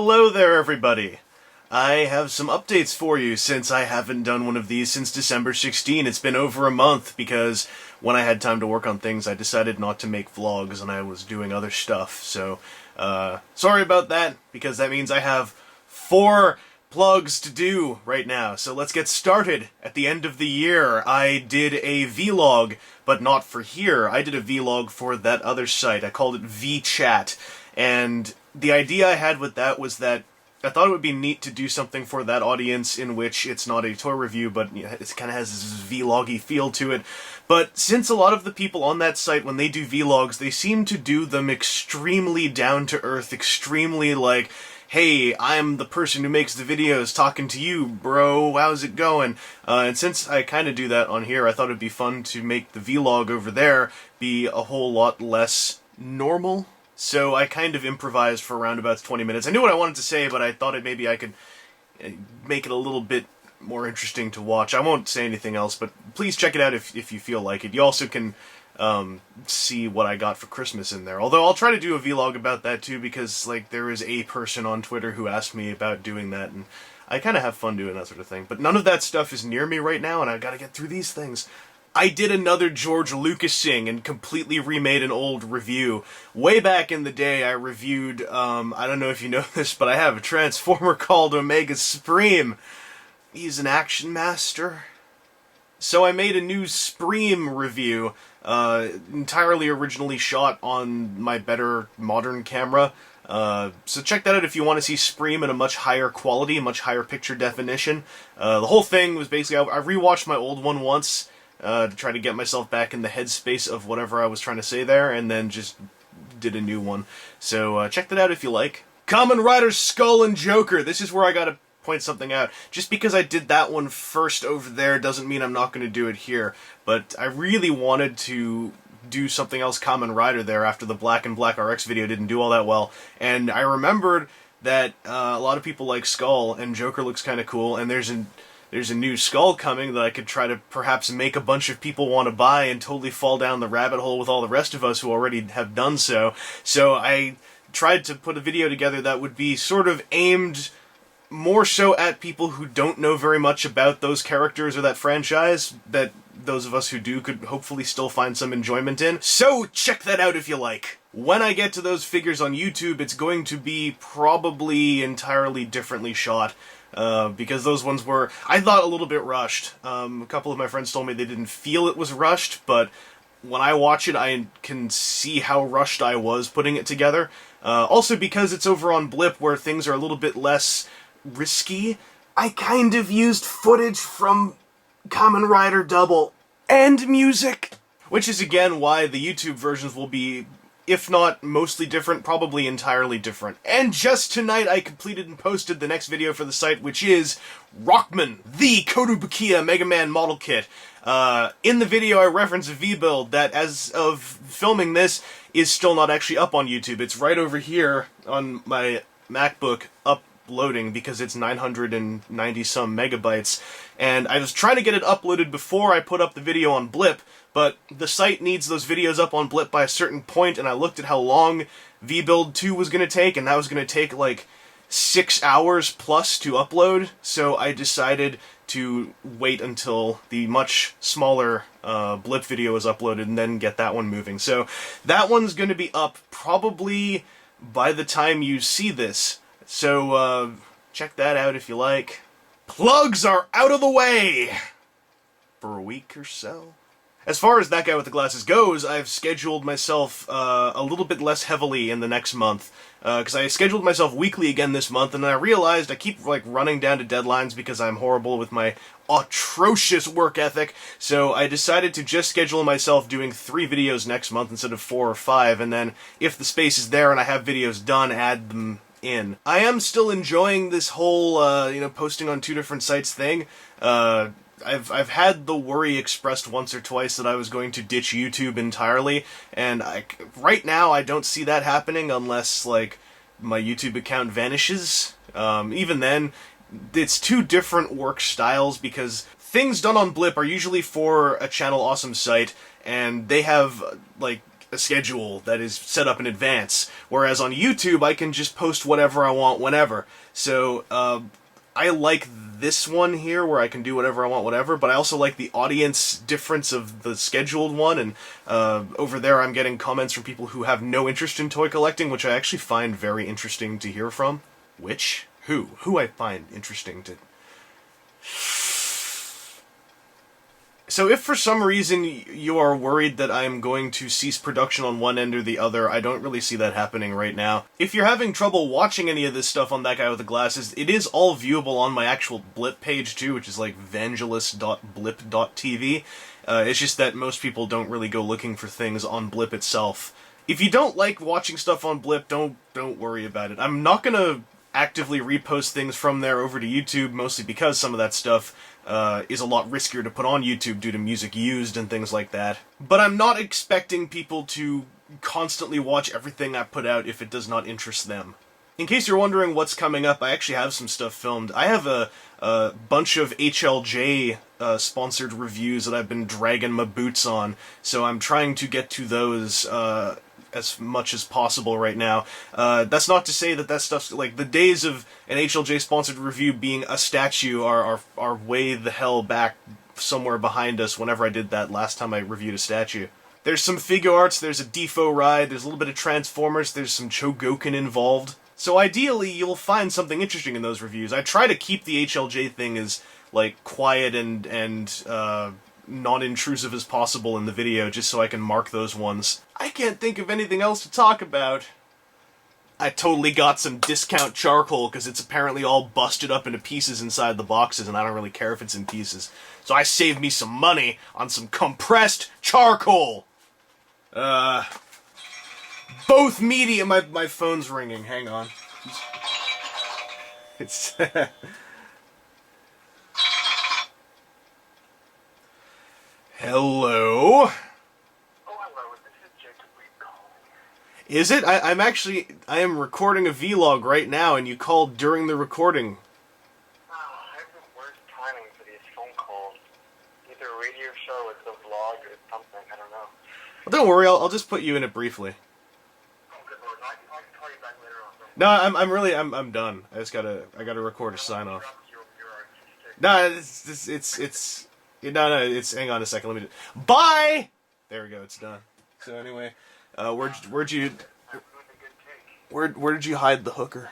Hello there, everybody! I have some updates for you since I haven't done one of these since December 16. It's been over a month because when I had time to work on things, I decided not to make vlogs and I was doing other stuff. So, sorry about that, because that means I have 4 plugs to do right now. So let's get started. At the end of the year, I did a vlog, but not for here. I did a vlog for that other site. I called it VChat. And the idea I had with that was that I thought it would be neat to do something for that audience in which it's not a toy review, but you know, it kind of has this vloggy feel to it. But since a lot of the people on that site, when they do vlogs, they seem to do them extremely down-to-earth, extremely like, hey, I'm the person who makes the videos talking to you, bro, how's it going? And since I kind of do that on here, I thought it'd be fun to make the vlog over there be a whole lot less normal. So I kind of improvised for around about 20 minutes. I knew what I wanted to say, but I thought maybe I could make it a little bit more interesting to watch. I won't say anything else, but please check it out if you feel like it. You also can see what I got for Christmas in there. Although I'll try to do a vlog about that too, because like there is a person on Twitter who asked me about doing that, and I kind of have fun doing that sort of thing. But none of that stuff is near me right now, and I've got to get through these things. I did another George Lucas sing and completely remade an old review. Way back in the day, I reviewed, I don't know if you know this, but I have a Transformer called Omega Spreem. He's an action master. So I made a new Spreem review, entirely originally shot on my better modern camera. So check that out if you want to see Spreem in a much higher quality, much higher picture definition. The whole thing was basically, I rewatched my old one once, to try to get myself back in the headspace of whatever I was trying to say there, and then just did a new one. So check that out if you like. Kamen Rider Skull and Joker. This is where I gotta point something out. Just because I did that one first over there doesn't mean I'm not going to do it here. But I really wanted to do something else Kamen Rider there after the Black and Black RX video didn't do all that well. And I remembered that a lot of people like Skull, and Joker looks kind of cool, and there's a new Skull coming that I could try to perhaps make a bunch of people want to buy and totally fall down the rabbit hole with all the rest of us who already have done so. So I tried to put a video together that would be sort of aimed more so at people who don't know very much about those characters or that franchise, that those of us who do could hopefully still find some enjoyment in. So check that out if you like. When I get to those figures on YouTube, it's going to be probably entirely differently shot. Because those ones were, I thought, a little bit rushed. A couple of my friends told me they didn't feel it was rushed, but when I watch it, I can see how rushed I was putting it together. Also because it's over on Blip, where things are a little bit less risky, I kind of used footage from Kamen Rider Double and music. Which is again why the YouTube versions will be, if not mostly different, probably entirely different. And just tonight I completed and posted the next video for the site, which is Rockman, the Kotobukiya Mega Man model kit. In the video I reference a V-build that, as of filming this, is still not actually up on YouTube. It's right over here on my MacBook uploading because it's 990 some megabytes. And I was trying to get it uploaded before I put up the video on Blip, but the site needs those videos up on Blip by a certain point, and I looked at how long V-Build 2 was going to take, and that was going to take like 6 hours plus to upload, so I decided to wait until the much smaller Blip video is uploaded and then get that one moving. So that one's going to be up probably by the time you see this, so check that out if you like. Plugs are out of the way for a week or so. As far as that guy with the glasses goes, I've scheduled myself a little bit less heavily in the next month. Because I scheduled myself weekly again this month, and then I realized I keep like running down to deadlines because I'm horrible with my atrocious work ethic. So I decided to just schedule myself doing 3 videos next month instead of 4 or 5, and then if the space is there and I have videos done, add them in. I am still enjoying this whole, posting on 2 different sites thing. I've had the worry expressed once or twice that I was going to ditch YouTube entirely, and right now I don't see that happening unless, like, my YouTube account vanishes. Even then, it's 2 different work styles, because things done on Blip are usually for a Channel Awesome site, and they have, like, a schedule that is set up in advance. Whereas on YouTube, I can just post whatever I want whenever. So, I like this one here where I can do whatever I want, whatever, but I also like the audience difference of the scheduled one, and over there I'm getting comments from people who have no interest in toy collecting, which I actually find very interesting to hear from. Which? Who I find interesting to... So if for some reason you are worried that I am going to cease production on one end or the other, I don't really see that happening right now. If you're having trouble watching any of this stuff on That Guy with the Glasses, it is all viewable on my actual Blip page too, which is like vangelis.blip.tv. It's just that most people don't really go looking for things on Blip itself. If you don't like watching stuff on Blip, don't worry about it. I'm not gonna actively repost things from there over to YouTube, mostly because some of that stuff is a lot riskier to put on YouTube due to music used and things like that. But I'm not expecting people to constantly watch everything I put out if it does not interest them. In case you're wondering what's coming up, I actually have some stuff filmed. I have a bunch of HLJ sponsored reviews that I've been dragging my boots on, so I'm trying to get to those as much as possible right now. That's not to say that that stuff's, like, the days of an HLJ-sponsored review being a statue are way the hell back somewhere behind us whenever I did that last time I reviewed a statue. There's some Figuarts, there's a Defo ride, there's a little bit of Transformers, there's some Chogokin involved. So ideally, you'll find something interesting in those reviews. I try to keep the HLJ thing as, like, quiet and non-intrusive as possible in the video, just so I can mark those ones. I can't think of anything else to talk about. I totally got some discount charcoal, because it's apparently all busted up into pieces inside the boxes, and I don't really care if it's in pieces. So I saved me some money on some compressed charcoal! Both medium... My phone's ringing, hang on. It's... Hello? Oh, hello. This is Jacob Reed calling. Is it? I am recording a vlog right now, and you called during the recording. I have the worst timing for these phone calls. Either a radio show, it's a vlog, or something. I don't know. Well, don't worry, I'll just put you in it briefly. Oh, good lord. I can call you back later on. No, I'm done. I gotta record a sign-off. You're artistic. No, it's, hang on a second, let me bye! There we go, it's done. So anyway, where did you hide the hooker?